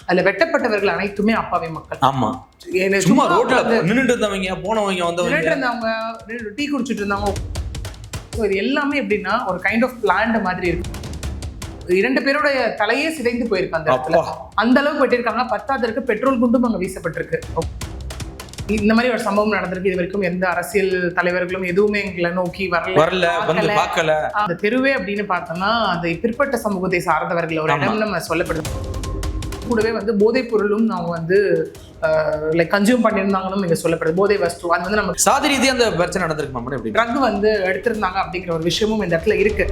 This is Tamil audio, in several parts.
அதுல வெட்டப்பட்டவர்கள் அனைத்துமே அப்பாவி மக்கள். ஆமா, சும்மா ரோட்ல நின்னுட்டு இருந்தவங்க, போனவங்க, வந்தவங்க, இருந்தவங்க, டீ குடிச்சிட்டு இருந்தவங்க. இது எல்லாமே எப்படின்னா ஒரு கைண்ட் ஆஃப் பிளான்ட் மாதிரி இருக்கு. 2 பேரோட தலையே சிதைந்து போயிருக்கு அந்த இடத்துல. அந்த அளவுக்கு வெட்டியிருக்காங்க. 10வது பெட்ரோல் குண்டும் அங்க வீசப்பட்டிருக்கு. இந்த மாதிரி ஒரு சம்பவம் நடந்திருக்கு. இது வரைக்கும் எந்த அரசியல் தலைவர்களும் எதுவுமே எங்களை நோக்கி வரல, வந்து பார்க்கல. அந்த தெருவே அப்படின்னு பார்த்தோம்னா அந்த பிற்பட்ட சமூகத்தை சார்ந்தவர்கள் ஒரு இடம் நம்ம சொல்லப்படுது. கூடவே வந்து போதைப் பொருளும் அவங்க வந்து கன்சியூம் பண்ணியிருந்தாங்கன்னு இங்க சொல்லப்படுது. போதை வஸ்து அது வந்து நம்ம சாதி ரீதியாக அந்த பிரச்சனை நடந்திருக்கு. ட்ரக் வந்து எடுத்திருந்தாங்க அப்படிங்கிற ஒரு விஷயமும் இந்த இடத்துல இருக்கு.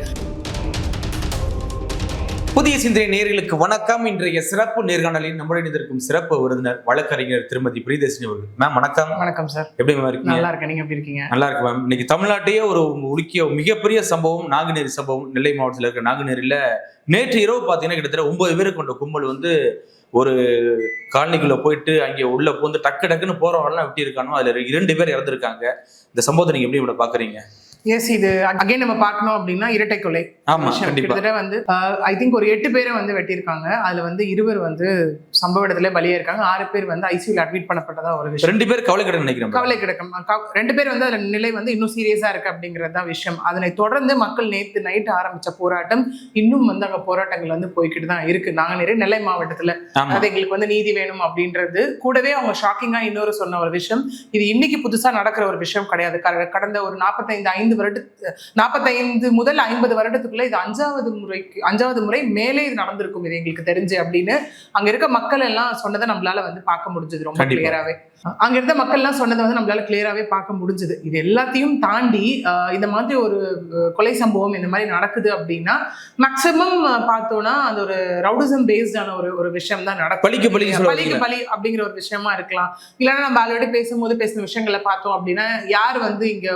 புதிய சிந்தனை நேயர்களுக்கு வணக்கம். இன்றைய சிறப்பு நேர்காணலில் நம்முடன் இருக்கும் சிறப்பு விருந்தினர் வழக்கறிஞர் திருமதி பிரியதர்ஷினி அவர்கள். மேம் வணக்கம். வணக்கம் சார். எப்படி மேம் இருக்கீங்க? நல்லா இருக்கேன், நீங்க எப்படி இருக்கீங்க? நல்லா இருக்கு மேம். இன்னைக்கு தமிழ்நாட்டையே ஒரு உலுக்கிய மிகப்பெரிய சம்பவம் நாங்குநேரி சம்பவம். நெல்லை மாவட்டத்தில் இருக்கிற நாங்குநேரியில நேற்று இரவு பார்த்தீங்கன்னா கிட்டத்தட்ட 9 பேரை கொண்ட கும்பல் வந்து ஒரு காலனிக்குள்ள போயிட்டு அங்கே உள்ள போந்து டக்குன்னு போறவங்கலாம் விட்டி இருக்கானோ அதுல 2 பேர் இறந்துருக்காங்க. இந்த சம்பவத்தை நீங்க எப்படி இவ்வளவு பாக்குறீங்க? எஸ், இது அகைன் நம்ம பார்க்கணும் அப்படின்னா இரட்டை கொலை. கிட்டத்தட்ட வந்து ஐ திங்க் ஒரு 8 பேரை வந்து வெட்டியிருக்காங்க. அதுல வந்து 2 வந்து சம்பவ இடத்துல பலியா இருக்காங்க. 6 பேர் வந்து ஐசியூல அட்மிட் பண்ணப்பட்டதா ஒரு விஷயம். 2 பேர் கவலை கிடக்கு நினைக்கிறேன். கவலை கிடக்கும். 2 பேர் வந்து அதுல நிலை வந்து இன்னும் சீரியஸா இருக்கு அப்படிங்கறதுதான் விஷயம். அதனை தொடர்ந்து மக்கள் நேற்று நைட்டு ஆரம்பிச்ச போராட்டம் இன்னும் வந்து அங்க போராட்டங்கள் வந்து போய்கிட்டு தான் இருக்கு. நாங்குநேரி நெல்லை மாவட்டத்துல அது எங்களுக்கு வந்து நீதி வேணும் அப்படின்றது. கூடவே அவங்க ஷாக்கிங்கா இன்னொரு சொன்ன ஒரு விஷயம், இது இன்னைக்கு புதுசா நடக்கிற ஒரு விஷயம் கிடையாது. கடந்த ஒரு 45 முதல் 50 வருடத்துக்குள்ள இது 5வது முறை மேலே இது நடந்திருக்கும் இது எங்களுக்கு தெரிஞ்சு அப்படின்னு அங்க இருக்க மக்கள் எல்லாம் சொன்னதை நம்மளால வந்து பார்க்க முடிஞ்சது. ரொம்ப கிளியராவே அங்க இருந்த மக்கள் எல்லாம் சொன்னதை வந்து நம்மளால கிளியராவே பார்க்க முடிஞ்சது. இது எல்லாத்தையும் தாண்டி இந்த மாதிரி ஒரு கொலை சம்பவம் இந்த மாதிரி நடக்குது அப்படின்னா மேக்சிமம் பார்த்தோம்னா அந்த ஒரு ரவுடிசம் பேஸ்டான ஒரு விஷயம் தான் நடக்கும். பலிக்கு பலி அப்படிங்கிற ஒரு விஷயமா இருக்கலாம். இல்லைன்னா நம்ம ஆல்ரெடி பேசின விஷயங்களை பார்த்தோம் அப்படின்னா யார் வந்து இங்க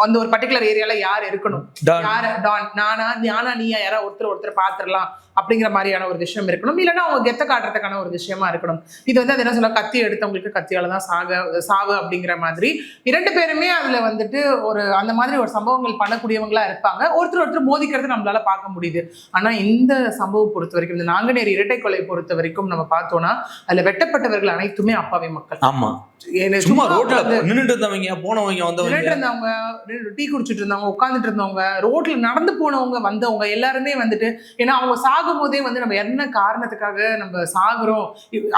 அந்த ஒரு பர்டிகுலர் ஏரியால யார் இருக்கணும், யாரு டான், நானா நீயா, யாரா ஒருத்தர் பாத்துரலாம் அப்படிங்கிற மாதிரியான ஒரு விஷயம் இருக்கணும். இல்லைன்னா அவங்க கெத்த காட்டுறதுக்கான ஒரு விஷயமா இருக்கணும். இது வந்து அது என்ன சொல்ல, கத்தி எடுத்தவங்களுக்கு கத்தியாலதான் சாவு அப்படிங்கிற மாதிரி 2 பேருமே அதுல வந்துட்டு ஒரு அந்த மாதிரி ஒரு சம்பவங்கள் பண்ணக்கூடியவங்களா இருப்பாங்க. ஒருத்தர் மோதிக்கிறது நம்மளால பார்க்க முடியுது. ஆனா இந்த சம்பவம் பொறுத்த வரைக்கும், இந்த நாங்குநேரி இரட்டை கொலை பொறுத்த வரைக்கும் நம்ம பார்த்தோம்னா அதுல வெட்டப்பட்டவர்கள் அனைத்துமே அப்பாவி மக்கள். ஆமா, சும்மா ரோட்ல நின்னுட்டு இருந்தவங்க, போனவங்க, வந்தவங்க, டீ குடிச்சிட்டு இருந்தவங்க, உட்காந்துட்டு இருந்தவங்க, ரோட்ல நடந்து போனவங்க, வந்தவங்க எல்லாருமே வந்துட்டு, ஏன்னா அவங்க சாகும் போதே வந்து நம்ம என்ன காரணத்துக்காக நம்ம சாகுறோம்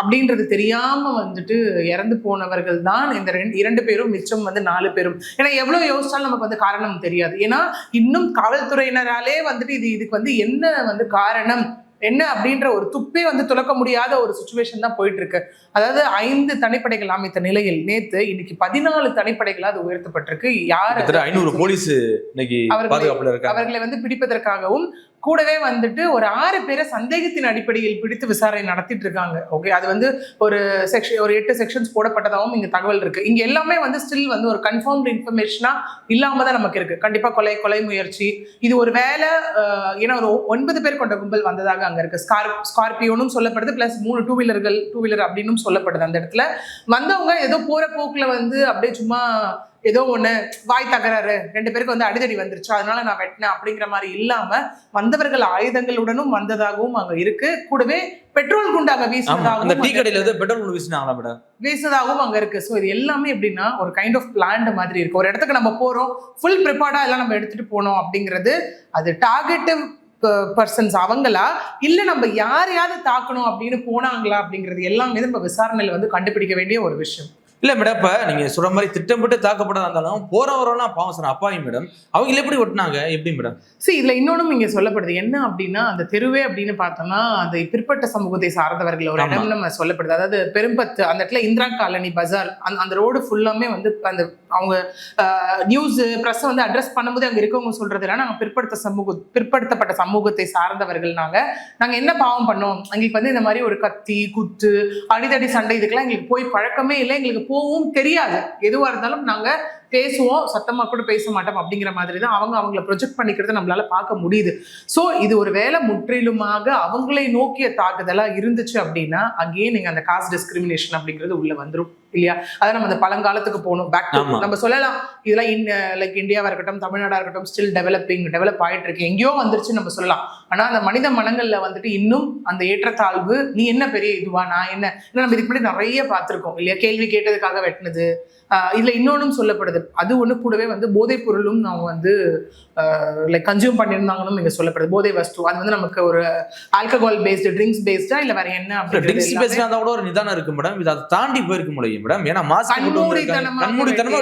அப்படின்றது தெரியாம வந்துட்டு இறந்து போனவர்கள் தான் இந்த 2 பேரும். மிச்சம் வந்து 4 பேரும். ஏன்னா எவ்வளவு யோசிச்சாலும் நமக்கு வந்து காரணம் தெரியாது. ஏன்னா இன்னும் காவல்துறையினராலே வந்துட்டு இதுக்கு வந்து என்ன வந்து காரணம் என்ன அப்படின்ற ஒரு துப்பே வந்து துலக்க முடியாத ஒரு சிச்சுவேஷன் தான் போயிட்டு இருக்கு. அதாவது 5 தனிப்படைகள் அமைத்த நிலையில் நேத்து இன்னைக்கு 14 தனிப்படைகளா அது உயர்த்தப்பட்டிருக்கு. யார் 500 போலீஸ் அவர்களை வந்து பிடிப்பதற்காகவும் கூடவே வந்துட்டு ஒரு 6 பேரை சந்தேகத்தின் அடிப்படையில் பிடித்து விசாரணை நடத்திட்டு இருக்காங்க. ஓகே, அது வந்து ஒரு 8 செக்ஷன்ஸ் போடப்பட்டதாகவும் இங்க தகவல் இருக்கு. இங்க எல்லாமே வந்து ஸ்டில் வந்து ஒரு கன்ஃபார்ம்டு இன்ஃபர்மேஷனா இல்லாம தான் நமக்கு இருக்கு. கண்டிப்பா கொலை முயற்சி, இது ஒரு வேலை. ஏன்னா ஒரு 9 பேர் கொண்ட கும்பல் வந்ததாக அங்க இருக்கு. ஸ்கார்பியோனும் சொல்லப்படுது, பிளஸ் 3 டூ வீலர் அப்படின்னு சொல்லப்படுது. அந்த இடத்துல வந்தவங்க ஏதோ போற போக்குல வந்து அப்படியே சும்மா ஏதோ ஒண்ணு வாய் தகராறு, 2 பேருக்கு வந்து அடிதடி வந்துருச்சு, அதனால நான் வெட்டினேன் அப்படிங்கிற மாதிரி இல்லாம வந்தவர்கள் ஆயுதங்களுடனும் வந்ததாகவும் அங்க இருக்கு. கூடவே பெட்ரோல் குண்டு அங்க வீசினதாகவும் அங்க இருக்கு. ஸோ இது எல்லாமே எப்படின்னா ஒரு கைண்ட் ஆஃப் பிளான்ட் மாதிரி இருக்கு. ஒரு இடத்துக்கு நம்ம போறோம், ஃபுல் ப்ரிப்பேர்டா எல்லாம் நம்ம எடுத்துட்டு போனோம் அப்படிங்கிறது, அது டார்கெட்டிவ் பர்சன்ஸ் அவங்களா இல்ல நம்ம யாரையாவது தாக்கணும் அப்படின்னு போனாங்களா அப்படிங்கிறது எல்லாமே நம்ம விசாரணையில வந்து கண்டுபிடிக்க வேண்டிய ஒரு விஷயம். இல்ல மேடம், இப்ப நீங்க சொல்ற மாதிரி திட்டமிட்டு தாக்கப்பட்டதா இருந்தாலும் போறவரெல்லாம் பாவம் சார், அப்பாவி மேடம், அவங்க எப்படி ஒட்டினாங்க எப்படி மேடம்? இதுல இன்னொன்னும் இங்க சொல்லப்படுது என்ன அப்படின்னா, அந்த தெருவே அப்படின்னு பார்த்தோம்னா அந்த பிற்பட்ட சமூகத்தை சார்ந்தவர்கள் ஒரு இடம் நம்ம சொல்லப்படுது. அதாவது பெரும்பத்து அந்த இடத்துல இந்திரா காலனி பஜார், அந்த ரோடு ஃபுல்லாமே வந்து அந்த அவங்க நியூஸ் பிரஸ் வந்து அட்ரஸ் பண்ணும்போது அங்க இருக்கவங்க சொல்றது இல்லை, நாங்க பிற்படுத்தப்பட்ட சமூகத்தை சார்ந்தவர்கள், நாங்க என்ன பாவம் பண்ணோம், எங்களுக்கு வந்து இந்த மாதிரி ஒரு கத்தி குத்து அடிதடி சண்டை இதுக்கெல்லாம் எங்களுக்கு போய் பழக்கமே இல்லை, எங்களுக்கு போகவும் தெரியாது. எதுவா இருந்தாலும் நாங்க பேசுவோம், சத்தமா கூட பேச மாட்டோம் அப்படிங்கிற மாதிரி தான் அவங்கள ப்ரொஜெக்ட் பண்ணிக்கிறத நம்மளால பார்க்க முடியுது. ஸோ இது ஒரு வேலை முற்றிலுமாக அவங்களை நோக்கிய தாக்குதலா இருந்துச்சு அப்படின்னா அகெயின் நீங்க அந்த காஸ்ட் டிஸ்கிரிமினேஷன் அப்படிங்கிறது உள்ள வந்துரும் இல்லையா? அதை நம்ம அந்த பழங்காலத்துக்கு போகணும். பேக் டு நம்ம சொல்லலாம் இதெல்லாம் லைக் இந்தியாவா இருக்கட்டும், தமிழ்நாடா இருக்கட்டும், ஸ்டில் டெவலப் ஆயிட்டு இருக்கு, எங்கேயோ வந்துருச்சு நம்ம சொல்லலாம். ஆனா அந்த மனித மனங்கள்ல வந்துட்டு இன்னும் அந்த ஏற்றத்தாழ்வு, நீ என்ன பெரிய இதுவா, நான் என்ன, நம்ம இதுக்கு முன்னாடி நிறைய பார்த்திருக்கோம் இல்லையா? கேள்வி கேட்டதுக்காக வெட்டினது. இதுல இன்னொன்னும் சொல்லப்படுது, அது ஒண்ணு கூடவே வந்து போதைப் பொருளும் அவங்க வந்து லைக் கன்சியூம் பண்ணியிருந்தாங்கன்னு இங்க சொல்லப்படுது. போதை வஸ்து அது வந்து நமக்கு ஒரு ஆல்கஹால் பேஸ்டு, ட்ரிங்க்ஸ் பேஸ்டா இல்ல வேற என்ன ட்ரிங்க்ஸ் பேஸ்டா இருந்தா கூட ஒரு நிதானம் இருக்கு மேடம். இது அதை தாண்டி போயிருக்க முடியும் மேடம். ஏன்னா கண்மூடித்தனமா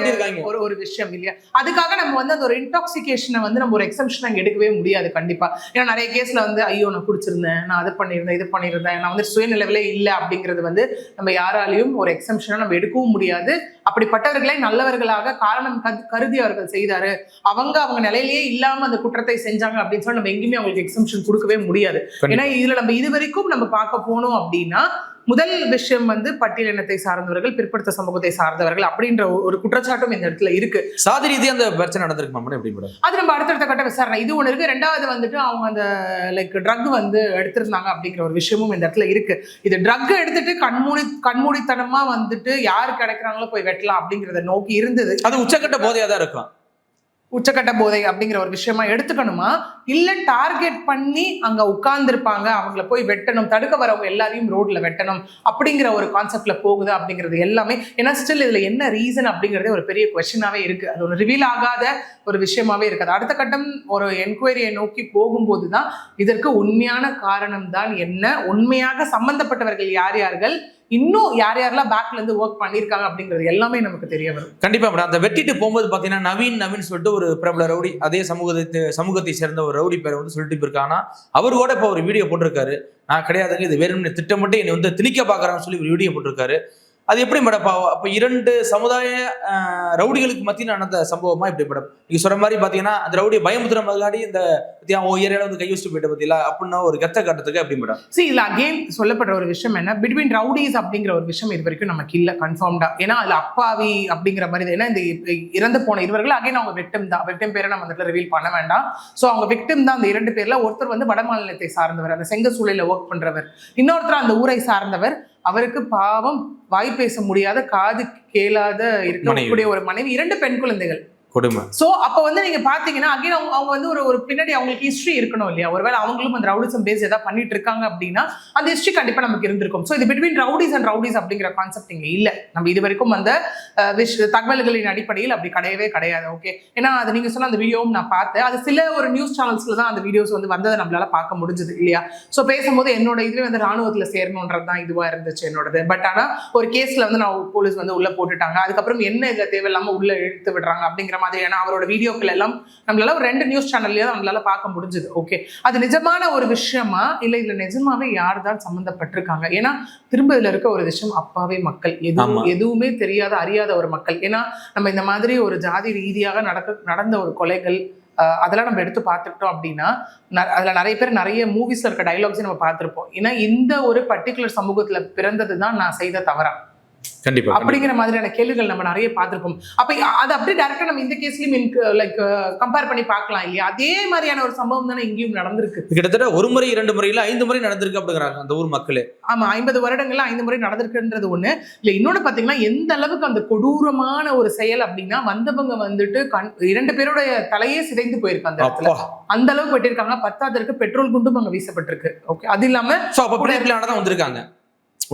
ஒரு விஷயம் இல்லையா? அதுக்காக நம்ம வந்து அந்த ஒரு இன்டாக்சிகேஷனை வந்து நம்ம ஒரு எக்ஸம்ஷன் அங்க எடுக்கவே முடியாது கண்டிப்பா. ஏன்னா நிறைய கேஸ்ல வந்து ஐயோ நான் குடிச்சிருந்தேன், நான் அது பண்ணியிருந்தேன், இது பண்ணியிருந்தேன், நான் வந்து சுயநிலவிலே இல்லை அப்படிங்கிறது வந்து நம்ம யாராலையும் ஒரு எக்ஸம்ஷனா நம்ம எடுக்கவும் முடியாது. அப்படிப்பட்டவர்களை நல்லவர்களாக காரணம் கருதி அவர்கள் செய்தாரு, அவங்க நிலையிலேயே இல்லாம அந்த குற்றத்தை செஞ்சாங்க அப்படின்னு சொல்லி நம்ம எங்கேயுமே அவங்களுக்கு எக்ஸம்ஷன் கொடுக்கவே முடியாது. ஏன்னா இதுல நம்ம இது வரைக்கும் நம்ம பார்க்க போனோம் அப்படின்னா முதல் விஷயம் வந்து பட்டியலினத்தை சார்ந்தவர்கள், பிற்படுத்த சமூகத்தை சார்ந்தவர்கள் அப்படின்ற ஒரு குற்றச்சாட்டும் இந்த இடத்துல இருக்கு. சாதி ரீதியா அந்த பிரச்சனை நடந்திருக்கு எப்படி மேடம்? அது நம்ம அடுத்தடுத்த கட்ட விசாரணை இது ஒண்ணு இருக்கு. ரெண்டாவது வந்துட்டு அவங்க அந்த லைக் ட்ரக் வந்து எடுத்திருந்தாங்க அப்படிங்கிற ஒரு விஷயமும் இந்த இடத்துல இருக்கு. இது ட்ரக் எடுத்துட்டு கண்மூடித்தனமா வந்துட்டு யாரு கிடைக்கிறாங்களோ போய் வெட்டலாம் அப்படிங்கறத நோக்கி இருந்தது. அது உச்சக்கட்ட போதையா தான் இருக்கும். உச்சக்கட்ட போதை அப்படிங்கிற ஒரு விஷயமா எடுத்துக்கணுமா, இல்ல டார்கெட் பண்ணி அங்க உட்கார்ந்துருப்பாங்க, அவங்கள போய் வெட்டணும், தடுக்க வரவங்க எல்லாரையும் ரோட்ல வெட்டணும் அப்படிங்கிற ஒரு கான்செப்ட்ல போகுது அப்படிங்கிறது எல்லாமே. ஏன்னா ஸ்டில் இதுல என்ன ரீசன் அப்படிங்கறதே ஒரு பெரிய கொஸ்டினாவே இருக்கு. அது ஒரு ரிவீல் ஆகாத ஒரு விஷயமாவே இருக்காது. அடுத்த கட்டம் ஒரு என்கொயரியை நோக்கி போகும்போதுதான் இதற்கு உண்மையான காரணம் தான் என்ன, உண்மையாக சம்பந்தப்பட்டவர்கள் யார்கள், இன்னும் யாரெல்லாம் பேக்ல இருந்து ஒர்க் பண்ணிருக்காங்க அப்படிங்கிறது எல்லாமே நமக்கு தெரிய வரும். கண்டிப்பா மேடம். அந்த வெட்டிட்டு போகும்போது பாத்தீங்கன்னா நவீன் சொல்லிட்டு ஒரு பிரபல ரவுடி, அதே சமூகத்தை சேர்ந்த ஒரு ரவுடி பேரை வந்து சொல்லிட்டு போயிருக்காங்கன்னா அவர் கூட இப்ப ஒரு வீடியோ போட்டிருக்காரு. நான் கிடையாதுங்க, இது வேறும் திட்டமிட்டு என்னை வந்து திணிக்க பாக்குறான்னு சொல்லி ஒரு வீடியோ போட்டிருக்காரு. அது எப்படி மேடம்? அப்ப இரண்டு சமுதாய ரவுடிகளுக்கு மத்தியில் நடந்த சம்பவமா இப்படி மேடம்? நீங்க சொல்ற மாதிரி பாத்தீங்கன்னா அந்த ரவுடியை பயமுத்துற முன்னாடி இந்த ஏரியால வந்து கை வச்சுட்டு போயிட்ட பத்தியில அப்படின்னா ஒரு கத்த காட்டுறதுக்கு எப்படி மேடம்? இல்ல அகெயின் சொல்லப்படுற ஒரு விஷயம் என்ன, பிட்வீன் ரவுடிஸ் அப்படிங்கிற ஒரு விஷயம் இது வரைக்கும் நமக்கு இல்ல கன்ஃபார்ம்டா. ஏன்னா அதுல அப்பாவி அப்படிங்கிற மாதிரி, ஏன்னா இந்த இறந்து போன இருவர்கள் அகைன் அவங்க விக்டிம் தான். விக்டிம் பேரை நம்ம அந்த ரிவீல் பண்ண வேண்டாம். சோ அவங்க விக்டிம் தான். அந்த இரண்டு பேர்ல ஒருத்தர் வந்து வட மாநிலத்தை சார்ந்தவர், அந்த செங்கசூளையில ஒர்க் பண்றவர். இன்னொருத்தர் அந்த ஊரை சார்ந்தவர். அவருக்கு பாவம் வாய் பேச முடியாத, காது கேளாத இருக்கக்கூடிய ஒரு மனைவி, 2 பெண் குழந்தைகள். சோ அப்ப வந்து நீங்க பாத்தீங்கன்னா அகைன் அவங்க வந்து ஒரு பின்னாடி அவங்களுக்கு ஹிஸ்டரி இருக்கணும் இல்லையா? ஒருவேளை அவங்களும் அந்த ரவுடிசம் பேஸ் ஏதாவது பண்ணிட்டு இருக்காங்க அப்படின்னா அந்த ஹிஸ்டரி கண்டிப்பா நமக்கு இருந்திருக்கும். சோ இது பிட்வீன் ரவுடிஸ் அண்ட் ரவுடிஸ் அப்படிங்கிற கான்செப்ட் இங்க இல்ல. நம்ம இது வரைக்கும் அந்த தகவல்களின் அடிப்படையில் அப்படி கிடையாது. ஓகே, ஏன்னா அது நீங்க சொன்ன அந்த வீடியோவும் நான் பார்த்தேன். அது சில ஒரு நியூஸ் சேனல்ஸ்ல தான் அந்த வீடியோஸ் வந்து வந்ததை நம்மளால பார்க்க முடிஞ்சது இல்லையா? சோ பேசும்போது என்னோட இதுல வந்து ராணுவத்துல சேரணும்ன்றதுதான் இதுவா இருந்துச்சு என்னோடது. பட் ஆனா ஒரு கேஸ்ல வந்து நான் போலீஸ் வந்து உள்ள போட்டுட்டாங்க, அதுக்கப்புறம் என்ன இதுல தேவையில்லாம உள்ள இழுத்து விடுறாங்க அப்படிங்கிற மாதிரியான அவரோட வீடியோக்கள் எல்லாம் நம்மளால ஒரு 2 நியூஸ் சேனல்லையும் நம்மளால பார்க்க முடிஞ்சது. ஓகே, அது நிஜமான ஒரு விஷயமா இல்ல இதுல நிஜமாவே யார் தான் சம்பந்தப்பட்டிருக்காங்க? ஏன்னா திரும்ப இதுல இருக்க ஒரு விஷயம், அப்பாவே மக்கள், எதுவுமே தெரியாத அறியாத ஒரு மக்கள். ஏன்னா நம்ம இந்த மாதிரி ஒரு ஜாதி ரீதியாக நடந்த ஒரு கொலைகள் அதெல்லாம் நம்ம எடுத்து பார்த்துட்டோம் அப்படின்னா அதுல நிறைய பேர் நிறைய மூவிஸ்ல இருக்க டைலாக்ஸையும் நம்ம பார்த்திருப்போம். ஏன்னா இந்த ஒரு பர்டிகுலர் சமூகத்துல பிறந்ததுதான் நான் செய்த தவறா அப்படிங்கிற மாதிரியான கேள்விகள் நம்ம நிறைய பார்த்திருப்போம். அப்ப அது அப்படியே டைரக்டா நம்ம இந்த கேஸ்லயும் லைக் கம்பேர் பண்ணி பார்க்கலாம் இல்லையா? அதே மாதிரியான ஒரு சம்பவம் தானே இங்கேயும் நடந்திருக்கு. கிட்டத்தட்ட 1 முறை 2 முறை இல்ல 5 முறை நடந்திருக்கு அப்படிங்கிறாங்க அந்த ஊர் மக்களே. ஆமா, 50 வருடங்கள்ல 5 முறை நடந்திருக்குன்றது ஒண்ணு இல்ல. இன்னொன்னு பாத்தீங்கன்னா எந்த அளவுக்கு அந்த கொடூரமான ஒரு செயல் அப்படின்னா வந்தவங்க வந்துட்டு 2 பேருடைய தலையே சிதைந்து போயிருக்கு அந்த இடத்துல. அந்த அளவுக்கு வெட்டிருக்காங்க. 10வது பெட்ரோல் குண்டும் அங்க வீசப்பட்டிருக்கு. ஓகே, அது இல்லாம தான் வந்திருக்காங்க.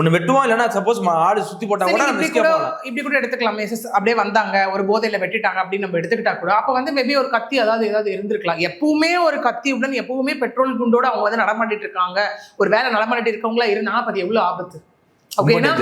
ஒண்ணு வெட்டுவோம், இல்லைன்னா சப்போஸ் ஆடு சுத்தி போட்டா கூட இப்படி கூட எடுத்துக்கலாமே. அப்படியே வந்தாங்க ஒரு போதையில வெட்டிட்டாங்க அப்படின்னு நம்ம எடுத்துக்கிட்டா கூட அப்ப வந்து மேபி ஒரு கத்தி ஏதாவது இருந்திருக்கலாம். எப்பவுமே ஒரு கத்தியுடன் எப்பவுமே பெட்ரோல் குண்டோட அவங்க வந்து நடமாட்டிட்டு இருக்காங்க. ஒரு வேலை நடமாட்டிட்டு இருக்கவங்களா இருந்தா அது எவ்வளவு ஆபத்து. ஓகேனா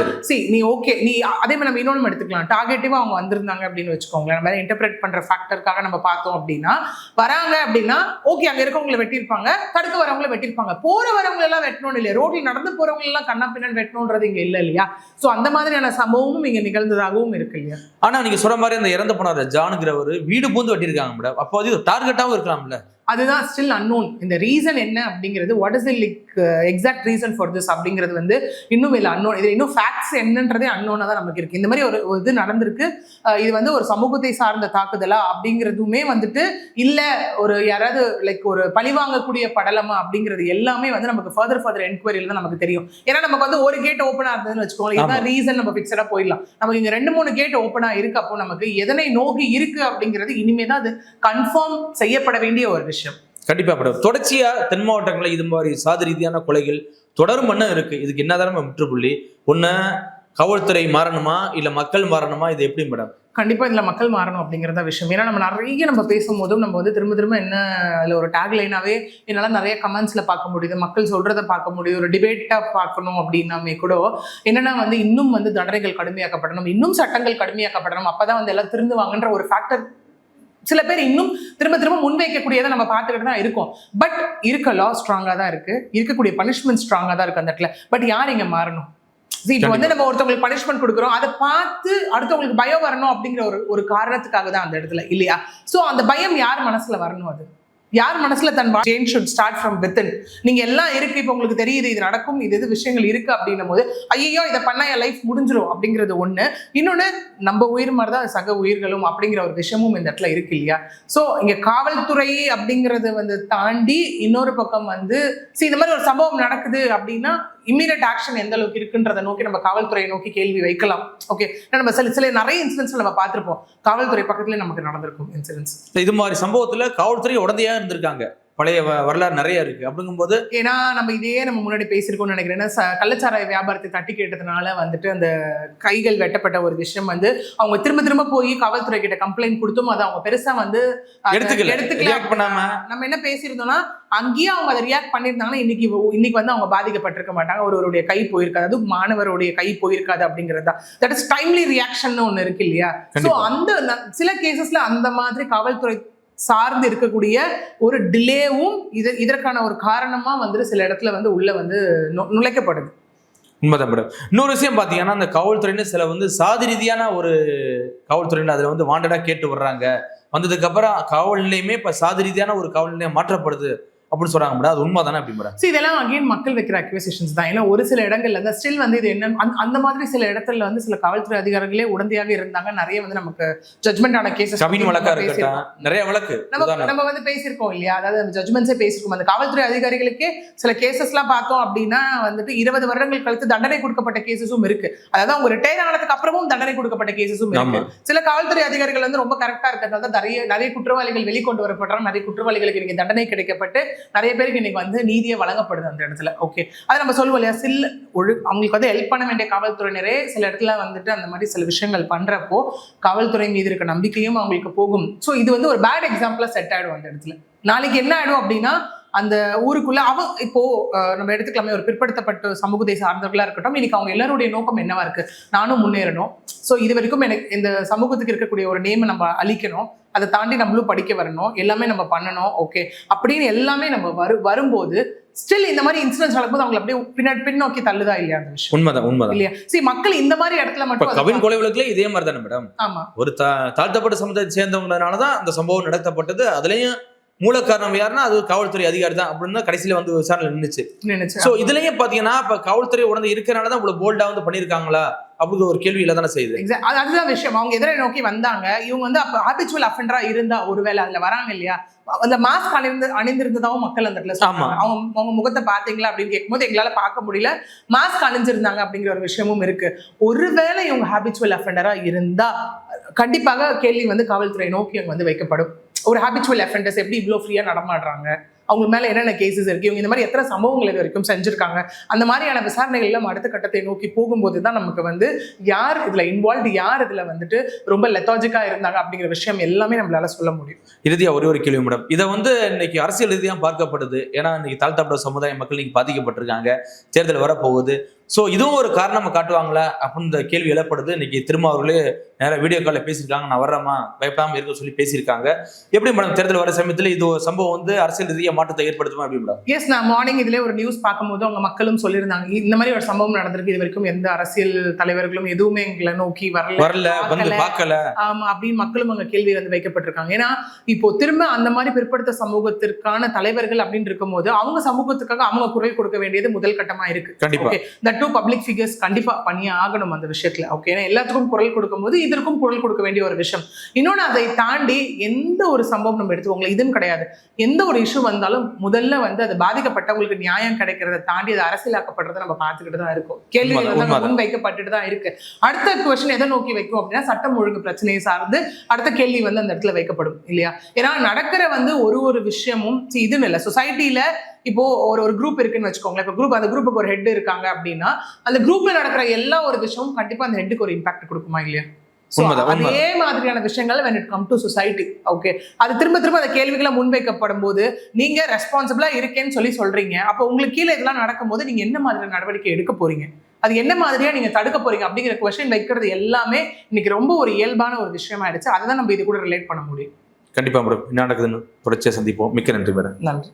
நீ ஓகே, நீ அதே மாதிரி நம்ம இன்னொன்னு எடுத்துக்கலாம். டார்கெட்டிவா அவங்க வந்திருந்தாங்க அப்படின்னு வச்சுக்கோங்களேன். நம்ம இன்டர்பிரேட் பண்ற ஃபேக்டருக்காக நம்ம பார்த்தோம் அப்படின்னா வராங்க அப்படின்னா ஓகே, அங்க இருக்கவங்களை வெட்டியிருப்பாங்க, தடுக்க வரவங்களை வெட்டியிருப்பாங்க, போற வரவங்க எல்லாம் வெட்டணும் இல்லையா? ரோட்ல நடந்து போறவங்க எல்லாம் கண்ணா பின்னாடி வெட்டணும்ன்றது இங்க இல்ல இல்லையா? சோ அந்த மாதிரியான சம்பவமும் இங்க நிகழ்ந்ததாகவும் இருக்கு இல்லையா? ஆனா நீங்க சொல்ற மாதிரி அந்த இறந்து போனார் ஜானுங்கிறவர் வீடு பூந்து வெட்டியிருக்காங்க மேடம். அப்போ அது டார்கெட்டாவும் இருக்கலாம்ல. அதுதான் ஸ்டில் அன்னோன். இந்த ரீசன் என்ன அப்படிங்கிறது, what is exact reason for this அப்படிங்கிறது வந்து இன்னும் இல்லை அன்னோன். இது இன்னும் ஃபேக்ட்ஸ் என்னன்றதே அன்னோனா தான் நமக்கு இருக்கு. இந்த மாதிரி ஒரு இது நடந்திருக்கு, இது வந்து ஒரு சமூகத்தை சார்ந்த தாக்குதலா அப்படிங்கிறதுமே வந்துட்டு இல்ல ஒரு யாராவது லைக் ஒரு பழிவாங்கக்கூடிய படலமா அப்படிங்கிறது எல்லாமே வந்து நமக்கு ஃபர்தர் என்கொயரியில தான் நமக்கு தெரியும். ஏன்னா நமக்கு வந்து ஒரு கேட் ஓப்பனா இருந்ததுன்னு வச்சுக்கோங்க, இதுதான் ரீசன் நம்ம பிக்சரா போயிடலாம். நமக்கு இங்க 2-3 கேட் ஓப்பனா இருக்கு, அப்போ நமக்கு எதனை நோக்கி இருக்கு அப்படிங்கிறது இனிமே தான் அது கன்ஃபார்ம் செய்யப்பட வேண்டிய ஒரு விஷயம். கண்டிப்பா மேடம். தொடர்ச்சியா தென் மாவட்டங்களில் இது மாதிரி சாதி ரீதியான கொலைகள் தொடரும் பண்ண இருக்கு. இதுக்கு என்னதான் முற்றுப்புள்ளி? ஒண்ணு காவல்துறை மாறணுமா இல்ல மக்கள் மாறணுமா? இது எப்படி மேடம்? கண்டிப்பா இதுல மக்கள் மாறணும் அப்படிங்கிறத விஷயம். ஏன்னா நம்ம பேசும்போதும் நம்ம வந்து திரும்ப என்ன அதுல ஒரு டேக் லைனாவே என்னால நிறைய கமெண்ட்ஸ்ல பார்க்க முடியுது, மக்கள் சொல்றதை பார்க்க முடியுது. ஒரு டிபேட்டா பார்க்கணும் அப்படின்னாமே கூட என்னன்னா வந்து இன்னும் வந்து தண்டனைகள் கடுமையாக்கப்படணும், இன்னும் சட்டங்கள் கடுமையாக்கப்படணும், அப்பதான் வந்து எல்லாம் திருந்துவாங்கன்ற ஒரு ஃபேக்டர் சில பேர் இன்னும் திரும்ப முன்வைக்கக்கூடியதை நம்ம பார்த்துக்கிட்டு தான் இருக்கோம். பட் இருக்க லா ஸ்ட்ராங்கா தான் இருக்கு, இருக்கக்கூடிய பனிஷ்மெண்ட் ஸ்ட்ராங்கா தான் இருக்கு அந்த இடத்துல. பட் யார் இங்க மாறணும்? இப்போ வந்து நம்ம ஒருத்தவங்களுக்கு பனிஷ்மெண்ட் கொடுக்குறோம், அதை பார்த்து அடுத்தவங்களுக்கு பயம் வரணும் அப்படிங்கிற ஒரு காரணத்துக்காக தான் அந்த இடத்துல இல்லையா? ஸோ அந்த பயம் யார் மனசுல வரணும்? அது யார் மனசுல தன் change should start from within. நீங்க எல்லாம் இருக்கு, இப்போ உங்களுக்கு தெரியுது இது நடக்கும், இது விஷயங்கள் இருக்கு அப்படின்னும் போது ஐயோ இதை பண்ணா என் லைஃப் முடிஞ்சிடும் அப்படிங்கிறது ஒண்ணு. இன்னொன்னு நம்ம உயிர் மாதிரி தான் சக உயிர்களும் அப்படிங்கிற ஒரு விஷயமும் இந்த இடத்துல இருக்கு இல்லையா? ஸோ இங்க காவல்துறை அப்படிங்கறது வந்து தாண்டி இன்னொரு பக்கம் வந்து இந்த மாதிரி ஒரு சம்பவம் நடக்குது அப்படின்னா இம்மீடியட் ஆக்ஷன் எந்த அளவுக்கு இருக்குன்றதை நோக்கி நம்ம காவல்துறையை நோக்கி கேள்வி வைக்கலாம். ஓகே, நம்ம சில நிறைய இன்சிடென்ட்ஸ் நம்ம பார்த்திருப்போம், காவல்துறை பக்கத்துல நமக்கு நடந்திருக்கும் இன்சிடென்ட்ஸ். இது மாதிரி சம்பவத்துல காவல்துறை உடந்தையா இருந்திருக்காங்க, பழைய வரலாறு நிறைய இருக்கு. அப்படிங்கும்போது ஏன்னா நம்ம இதையே நம்ம முன்னாடி பேசியிருக்கோம்னு நினைக்கிறேன். கள்ளச்சாராய வியாபாரத்தை தட்டி கேட்டதுனால வந்துட்டு அந்த கைகள் வெட்டப்பட்ட ஒரு விஷயம் வந்து அவங்க திரும்ப போய் காவல்துறை கிட்ட கம்ப்ளைண்ட் கொடுத்தும் அதை அவங்க பெருசா வந்து எடுத்துக்கல. நம்ம என்ன பேசியிருந்தோம்னா அங்கேயும் அவங்க அதை ரியாக்ட் பண்ணியிருந்தாங்கன்னா இன்னைக்கு வந்து அவங்க பாதிக்கப்பட்டிருக்க மாட்டாங்க, ஒருவருடைய கை போயிருக்காது, அது மாணவருடைய கை போயிருக்காது அப்படிங்கிறது தான். தட் இஸ் டைம்லி ரியாக்ஷன் ஒன்று இருக்கு இல்லையா? ஸோ அந்த சில கேசஸ்ல அந்த மாதிரி காவல்துறை சார்ந்து இருக்கக்கூடிய ஒரு டிலேவும் இதற்கான ஒரு காரணமா வந்து சில இடத்துல வந்து உள்ள வந்து நுழைக்கப்படுது. உண்மைதான் மேடம். இன்னொரு விஷயம் பாத்தீங்கன்னா அந்த காவல்துறைன்னு சில வந்து சாதி ரீதியான ஒரு காவல்துறையில அதுல வந்து வாண்டடா கேட்டு வர்றாங்க, வந்ததுக்கு அப்புறம் காவல் நிலையமே இப்ப சாதி ரீதியான ஒரு காவல் நிலையம் மாற்றப்படுது அப்படின்னு சொல்றாங்க மேடம். அது உண்மை தானே? அப்படி மேடம் இதெல்லாம் அகைன் மக்கள் வைக்கிற அக்யூசேஷன்ஸ் தான். ஏன்னா ஒரு சில இடங்கள்ல தான் ஸ்டில் வந்து இது என்ன அந்த மாதிரி சில இடத்துல வந்து சில காவல்துறை அதிகாரிகளே உடந்தையாக இருந்தாங்க. நிறைய வந்து நமக்கு ஜட்மெண்ட் ஆன கேசஸ், கவின் வழக்கா இருக்கட்டும், நிறைய வழக்கு நம்ம வந்து பேசியிருக்கோம் இல்லையா? அதாவது அந்த ஜட்மெண்ட்ஸே பேசியிருக்கோம். அந்த காவல்துறை அதிகாரிகளுக்கே சில கேசஸ் எல்லாம் பார்த்தோம் அப்படின்னா வந்துட்டு 20 வருடங்கள் கழித்து தண்டனை கொடுக்கப்பட்ட கேசஸும் இருக்கு. அதாவது அவங்க ரிட்டையர் ஆனதுக்கு அப்புறமும் தண்டனை கொடுக்கப்பட்ட கேசஸும் இருக்கு. சில காவல்துறை அதிகாரிகள் வந்து ரொம்ப கரெக்டா இருக்கிறதால நிறைய குற்றவாளிகள் வெளிக்கொண்டு வரப்படுறாங்க, நிறைய குற்றவாளிகளுக்கு இன்னைக்கு தண்டனை கிடைக்கப்பட்டு நிறைய பேருக்கு இன்னைக்கு வந்து நீதியை வழங்கப்படுது அந்த இடத்துல. ஓகே, அதை நம்ம சொல்லுவோம் இல்லையா? அவங்களுக்கு வந்து ஹெல்ப் பண்ண வேண்டிய காவல்துறையினரே சில இடத்துல வந்துட்டு அந்த மாதிரி சில விஷயங்கள் பண்றப்போ காவல்துறை மீது இருக்க நம்பிக்கையும் அவங்களுக்கு போகும். ஸோ இது வந்து ஒரு பேட் எக்ஸாம்பிளா செட் ஆயிடும் அந்த இடத்துல. நாளைக்கு என்ன ஆயிடும் அப்படின்னா அந்த ஊருக்குள்ள இப்போ நம்ம எடுத்துக்கலாமே, ஒரு பிற்படுத்தப்பட்ட சமூகத்தை சார்ந்தவர்களா இருக்கட்டும், இன்னைக்கு அவங்க எல்லாருடைய நோக்கம் என்னவா இருக்கு? நானும் முன்னேறணும், ஸோ இது வரைக்கும் எனக்கு இந்த சமூகத்துக்கு இருக்கக்கூடிய ஒரு நேமை நம்ம அழிக்கணும், அதை தாண்டி நம்மளும் படிக்க வரணும், எல்லாமே நம்ம பண்ணணும், ஓகே அப்படின்னு எல்லாமே நம்ம வரும்போது ஸ்டில் இந்த மாதிரி இன்சிடென்ட்ஸ் நடக்கும்போது அவங்களை அப்படியே பின்னோக்கி தள்ளுதா இல்லையா அந்த விஷயம்? உண்மைதான் இல்லையா? மக்கள் இந்த மாதிரி இடத்துல மட்டும் கவின் கொலை வழக்குல இதே மாதிரி தானே மேடம்? ஆமா, ஒரு தாழ்த்தப்பட்ட சமுதாயத்தை சேர்ந்தவங்கனாலதான் அந்த சம்பவம் நடத்தப்பட்டது. அதுலயும் மூல காரணம் யாருன்னா அது காவல்துறை அதிகாரி தான் அப்படின்னு கடைசியில வந்து விசாரணை நின்னுச்சு. சோ இதுலயும் பாத்தீங்கன்னா இப்ப காவல்துறை உடனே இருக்கறனாலதான் இவ்வளவு போல்டா வந்து பண்ணிருக்காங்களா அப்படிங்கிற ஒரு கேள்வி இல்லதானே செய்யுது. அதுதான் விஷயம். அவங்க எதிரை நோக்கி வந்தாங்க, இவங்க வந்து அப்ப ஹாபிச்சுவல் அஃபெண்டரா இருந்தா ஒருவேளை அதுல வராங்க இல்லையா, அந்த மாஸ்க் அணிந்திருந்ததாவும் மக்கள் அந்த இடத்துல அவங்க முகத்தை பாத்தீங்களா அப்படின்னு கேட்கும்போது எங்களால பார்க்க முடியல, மாஸ்க் அணிஞ்சிருந்தாங்க அப்படிங்கிற ஒரு விஷயமும் இருக்கு. ஒருவேளை இவங்க ஹாபிச்சுவல் அஃபெண்டரா இருந்தா கண்டிப்பாக கேள்வி வந்து காவல்துறை நோக்கி அங்க வந்து வைக்கப்படும். ஒரு ஹாபிச்சுவல் அஃபெண்டர்ஸ் எப்படி இவ்வளோ ஃப்ரீயா நடமாடுறாங்க, அவங்க மேல என்னென்ன கேசஸ் இருக்கு, இவங்க இந்த மாதிரி எத்தனை சம்பவங்கள் இது வரைக்கும் செஞ்சிருக்காங்க, அந்த மாதிரியான விசாரணைகள் எல்லாம் அடுத்த கட்டத்தை நோக்கி போகும்போது தான் நமக்கு வந்து யார் இதுல இன்வால்வ், யார் இதுல வந்துட்டு ரொம்ப லெத்தாஜிக்கா இருந்தாங்க அப்படிங்கிற விஷயம் எல்லாமே நம்மளால சொல்ல முடியும். இறுதியா ஒரு கேள்வி மேடம், இதை வந்து இன்னைக்கு அரசியல் ரீதியா பார்க்கப்படுது. ஏன்னா இன்னைக்கு தாழ்த்தப்பட்ட சமுதாய மக்கள் இன்னைக்கு பாதிக்கப்பட்டிருக்காங்க, தேர்தல் வரப்போகுது. ஸோ இதுவும் ஒரு காரணமா காட்டுவாங்களா அப்படின்னு கேள்வி எழப்படுது. இன்னைக்கு திரும்ப அவர்களே நேராக வீடியோ காலில் பேசியிருக்காங்க, நான் வர்றேமா பயப்படாமல் இருக்க சொல்லி பேசியிருக்காங்க. எப்படி மேடம் தேர்தல் வர சமயத்தில் இது சம்பவம் வந்து அரசியல் ரீதியாக மாற்றத்தை ஏற்படுத்துமா எப்படி மேடம்? எஸ், நான் மார்னிங் இதுல ஒரு நியூஸ் பார்க்கும்போது அவங்க மக்களும் சொல்லியிருந்தாங்க இந்த மாதிரி ஒரு சம்பவம் நடந்திருக்கு, இது வரைக்கும் எந்த அரசியல் தலைவர்களும் எதுவுமே எங்களை நோக்கி வரல வந்து பார்க்கல அப்படின்னு மக்களும் அங்க கேள்வி வந்து வைக்கப்பட்டிருக்காங்க. ஏன்னா இப்போ திரும்ப அந்த மாதிரி பிற்படுத்த சமூகத்திற்கான தலைவர்கள் அப்படின்னு இருக்கும்போது அவங்க சமூகத்துக்காக அவங்க குரல் கொடுக்க வேண்டியது முதல் கட்டமா இருக்கு. கண்டிப்பா தட் டூ பப்ளிக் ஃபிகர்ஸ் கண்டிப்பா பண்ணியே ஆகணும் அந்த விஷயத்துல. ஓகே, ஏன்னா எல்லாத்துக்கும் குரல் கொடுக்கும் போது இதற்கும் குரல் கொடுக்க வேண்டிய ஒரு விஷயம். இன்னொன்னு, அதை தாண்டி எந்த ஒரு சம்பவம் நம்ம எடுத்துக்கோங்களேன், இதுன்னு கிடையாது, எந்த ஒரு இஷ்யூ வந்தாலும் முதல்ல வந்து அது பாதிக்கப்பட்டவங்களுக்கு நியாயம் கிடைக்கிறத தாண்டி அது அரசியலாக்கப்படுறதை நம்ம பார்த்துக்கிட்டு தான் இருக்கோம். கேள்விகள் வந்து முன் வைக்கப்பட்டுட்டு தான் இருக்கு. அடுத்த கொஸ்டின் எதை நோக்கி வைக்கும் அப்படின்னா சட்டம் ஒழுங்கு பிரச்சனையை சார்ந்து அடுத்த கேள்வி வந்து அந்த இடத்துல வைக்கப்படும் இல்லையா? ஏன்னா நடக்கிற வந்து ஒரு விஷயமும் இதுன்னு இல்லை, சொசைட்டில இப்போ ஒரு குரூப் இருக்குன்னு வச்சுக்கோங்களேன். இப்போ குரூப், அந்த குரூப்புக்கு ஒரு ஹெட் இருக்காங்க அப்படின்னா அந்த குரூப்ல நடக்கிற எல்லா ஒரு விஷயமும் கண்டிப்பா அந்த ஹெட்டுக்கு ஒரு இம்பாக்ட் கொடுக்குமா இல்லையா? அதே மாதிரியான விஷயங்கள் when it come to society, okay, அது திரும்ப திரும்ப அந்த கேள்விகளை முன்வைக்கப்படும் போது நீங்க ரெஸ்பான்சிபிளா இருக்கேன்னு சொல்றீங்க. அப்போ உங்களுக்கு கீழே இதெல்லாம் நடக்கும்போது நீங்க என்ன மாதிரியான நடவடிக்கை எடுக்க போறீங்க, அது என்ன மாதிரியா நீங்க தடுக்க போறீங்க அப்படிங்கிற கொஸ்டின் வைக்கிறது எல்லாமே இன்னைக்கு ரொம்ப ஒரு இயல்பான ஒரு விஷயம் ஆயிடுச்சு. அதை தான் நம்ம இது கூட ரிலேட் பண்ண முடியும். கண்டிப்பா மேடம். என்ன நடக்குதுன்னு தொடர்ச்சியா சந்திப்போம். மிக்க நன்றி மேடம். நன்றி.